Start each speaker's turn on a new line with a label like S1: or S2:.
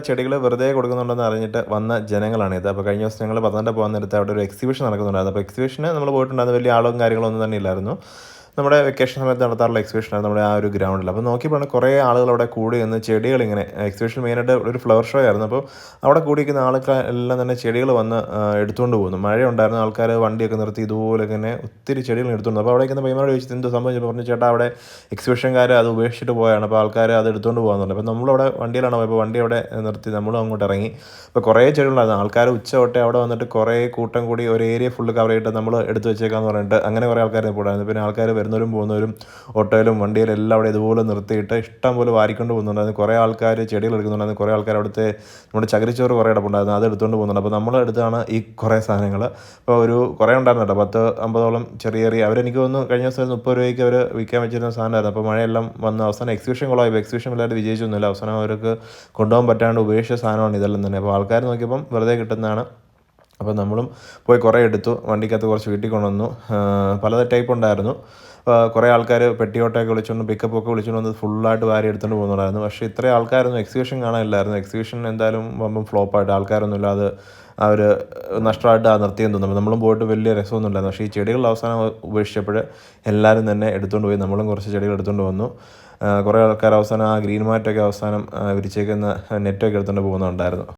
S1: ചെടികൾ വെറുതെ കൊടുക്കുന്നുണ്ടെന്ന് അറിഞ്ഞിട്ട് വന്ന ജനങ്ങളാണിത്. അപ്പോൾ കഴിഞ്ഞ ദിവസം ഞങ്ങൾ പത്തനംതിട്ട പോകാൻ നേരത്ത് അവിടെ ഒരു എക്സിബിഷൻ നടക്കുന്നുണ്ടായിരുന്നു. അപ്പോൾ എക്സിബിഷന് നമ്മൾ പോയിട്ടുണ്ടായിരുന്നു. വലിയ ആളും കാര്യങ്ങളൊന്നും തന്നെ ഇല്ലായിരുന്നു. നമ്മുടെ വെക്കേഷൻ സമയത്ത് നടത്താറുള്ള എക്സിബിഷനായിരുന്നു നമ്മുടെ ആ ഒരു ഗ്രൗണ്ടിൽ. അപ്പോൾ നോക്കിയപ്പോഴാണ് കുറേ ആളുകൾ അവിടെ കൂടി നിന്ന് ചെടികളിങ്ങനെ എക്സിബിഷൻ മെയിനായിട്ട് ഒരു ഫ്ലവർ ഷോ ആയിരുന്നു. അപ്പോൾ അവിടെ കൂടിയിരിക്കുന്ന ആൾക്കാർ എല്ലാം തന്നെ ചെടികൾ വന്ന് എടുത്തുകൊണ്ട് പോകുന്നു. മഴയുണ്ടായിരുന്നു, ആൾക്കാർ വണ്ടിയൊക്കെ നിർത്തി ഇതുപോലെ തന്നെ ഒത്തിരി ചെടികൾ എടുത്തുകൊണ്ട്. അപ്പോൾ അവിടെ ഇരിക്കുന്ന പയ്യന്മാരോട് ചോദിച്ചത് എന്തോ സംഭവിച്ചപ്പോൾ പറഞ്ഞു, ചേട്ടാ അവിടെ എക്സിബിഷൻകാർ അത് ഉപേക്ഷിച്ചിട്ട് പോയാണ്, അപ്പോൾ ആൾക്കാർ അത് എടുത്തുകൊണ്ട് പോകാന്നുണ്ട്. അപ്പോൾ നമ്മളവിടെ വണ്ടിയിലാണ് പോയപ്പോൾ വണ്ടി അവിടെ നിർത്തി നമ്മളും അങ്ങോട്ട് ഇറങ്ങി. അപ്പോൾ കുറേ ചെടികളുണ്ടായിരുന്നു. ആൾക്കാർ ഉച്ച തൊട്ടേ അവിടെ വന്നിട്ട് കുറേ കൂട്ടം കൂടി ഒരു ഏരിയ ഫുള്ള് കവർ ചെയ്തിട്ട് നമ്മൾ എടുത്ത് വെച്ചേക്കാന്ന് പറഞ്ഞിട്ട് അങ്ങനെ കുറേ ആൾക്കാർ പോയിട്ടായിരുന്നു. പിന്നെ ആൾക്കാർ വരുന്നവരും പോകുന്നവരും ഓട്ടോയിലും വണ്ടിയിലും എല്ലാം അവിടെ ഇതുപോലെ നിർത്തിയിട്ട് ഇഷ്ടം പോലെ വാരിക്കൊണ്ട് പോകുന്നുണ്ടായിരുന്നു. കുറേ ആൾക്കാർ ചെടികൾ എടുക്കുന്നുണ്ടായിരുന്നു. കുറേ ആൾക്കാർ അവിടുത്തെ നമ്മുടെ ചകിരിച്ചോറ് കുറേ ഇടപ്പുണ്ടായിരുന്നു, അത് എടുത്തുകൊണ്ട് പോകുന്നുണ്ട്. അപ്പോൾ നമ്മൾ എടുത്താണ് ഈ കുറേ സാധനങ്ങൾ. അപ്പോൾ ഒരു കുറേ ഉണ്ടായിരുന്നു കേട്ടോ, 10-50ഓളം ചെറിയ അവരെനിക്ക് തോന്നുന്നു കഴിഞ്ഞ ദിവസം 30 രൂപയ്ക്ക് അവർ വിൽക്കാൻ വെച്ചിരുന്ന സാധനമായിരുന്നു. അപ്പോൾ മഴയെല്ലാം വന്ന് അവസാനം എക്സിബിഷൻ കൊള്ളായി. എക്സിബിഷൻ വല്ലാതെ വിജയിച്ചൊന്നുമില്ല. അവസാനം അവർക്ക് കൊണ്ടുപോകാൻ പറ്റാണ്ട് ഉപേക്ഷിച്ച സാധനമാണ് ഇതെല്ലാം തന്നെ. അപ്പോൾ ആൾക്കാർ നോക്കിയപ്പം വെറുതെ കിട്ടുന്നതാണ്. അപ്പോൾ നമ്മളും പോയി കുറേ എടുത്തു, വണ്ടിക്കകത്ത് കുറച്ച് വീട്ടിൽ കൊണ്ടുവന്നു. പല ടൈപ്പ് ഉണ്ടായിരുന്നു. കുറേ ആൾക്കാർ പെട്ടിയോട്ടൊക്കെ വിളിച്ചുകൊണ്ട് പിക്കപ്പൊക്കെ വിളിച്ചുകൊണ്ട് വന്ന് ഫുള്ളായിട്ട് വാരി എടുത്തുകൊണ്ട് പോകുന്നുണ്ടായിരുന്നു. പക്ഷേ ഇത്രയും ആൾക്കാരൊന്നും എക്സിബിഷൻ കാണാനില്ലായിരുന്നു. എക്സിബിഷൻ എന്തായാലും വമ്പം ഫ്ലോപ്പായിട്ട് ആൾക്കാരൊന്നും ഇല്ലാതെ അവർ നഷ്ടമായിട്ട് നിർത്തിയെന്ന് തോന്നുന്നു. നമ്മളും പോയിട്ട് വലിയ രസമൊന്നും ഉണ്ടായിരുന്നു. പക്ഷേ ഈ ചെടികൾ അവസാനം ഉപേക്ഷിച്ചപ്പോൾ എല്ലാവരും തന്നെ എടുത്തുകൊണ്ട് പോയി. നമ്മളും കുറച്ച് ചെടികൾ എടുത്തുകൊണ്ട് വന്നു. കുറേ ആൾക്കാർ അവസാനം ആ ഗ്രീൻ മാറ്റൊക്കെ അവസാനം വിരിച്ചേക്കുന്ന നെറ്റൊക്കെ എടുത്തുകൊണ്ട് പോകുന്നുണ്ടായിരുന്നു.